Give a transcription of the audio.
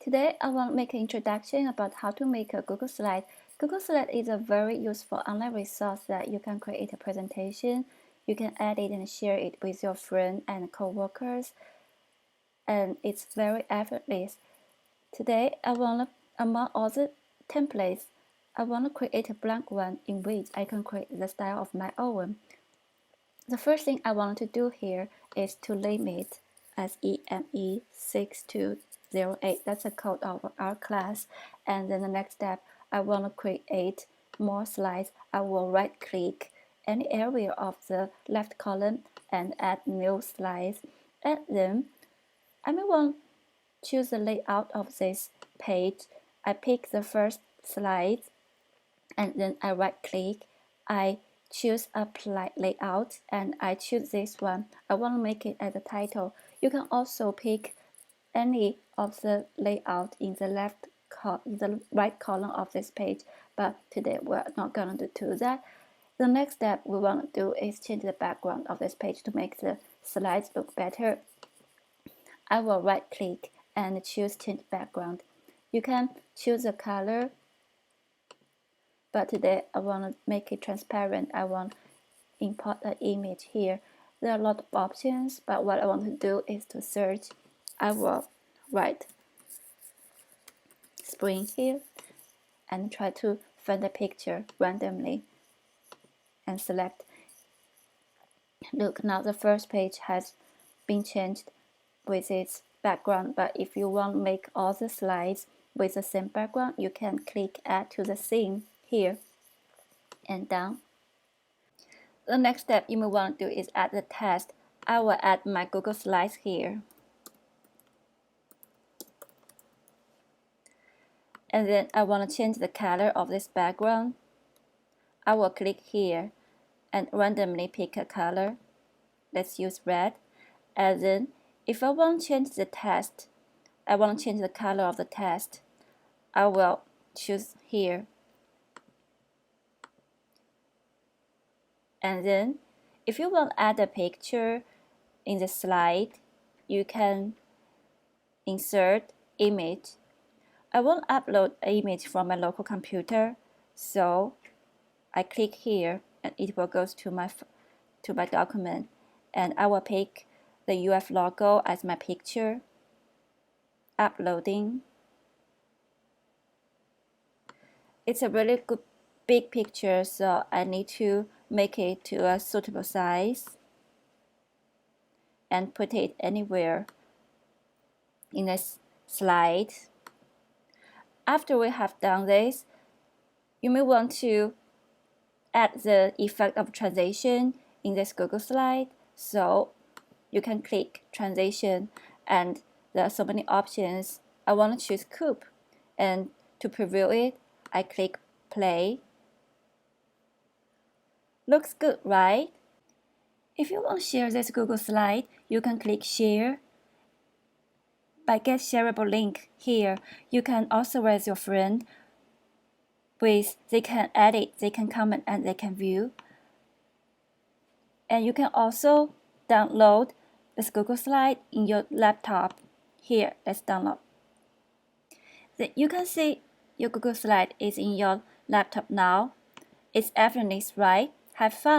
Today, I want to make an introduction about how to make a Google Slide. Google Slide is a very useful online resource that you can create a presentation, you can edit and share it with your friends and co-workers, and it's very effortless. Today, among all the templates, I want to create a blank one in which I can create the style of my own. The first thing I want to do here is to limit SEME6208. That's the code of our class. And then the next step, I want to create more slides. I will right click any area of the left column and add new slides. And then I may want to choose the layout of this page. I pick the first slide and then I right click. I choose apply layout and I choose this one. I want to make it as a title. You can also pick any of the layout in the right column of this page, but today we're not going to do that. The next step we want to do is change the background of this page to make the slides look better. I will right click and choose change background. You can choose the color, but today I want to make it transparent. I want to import an image here. There are a lot of options, but what I want to do is to search. I will write spring here and try to find a picture randomly and select. Look, now the first page has been changed with its background, but if you want to make all the slides with the same background, you can click add to the theme here and down. The next step you may want to do is add the text. I will add my Google Slides here. And then I want to change the color of this background. I will click here and randomly pick a color. Let's use red. And then if I want to change the text, I want to change the color of the text, I will choose here. And then if you want to add a picture in the slide, you can insert image. I want to upload an image from my local computer, so I click here and it will go to my document, and I will pick the UF logo as my picture. Uploading. It's a really good big picture, so I need to make it to a suitable size and put it anywhere in this slide. After we have done this, you may want to add the effect of transition in this Google Slide. So you can click transition and there are so many options. I want to choose coupe, and to preview it, I click play. Looks good, right? If you want to share this Google Slide, you can click share. By get shareable link here, you can also raise your friend with they can edit, they can comment, and they can view. And you can also download this Google Slide in your laptop. Here, let's download. You can see your Google Slide is in your laptop now. It's effortless, right? Have fun.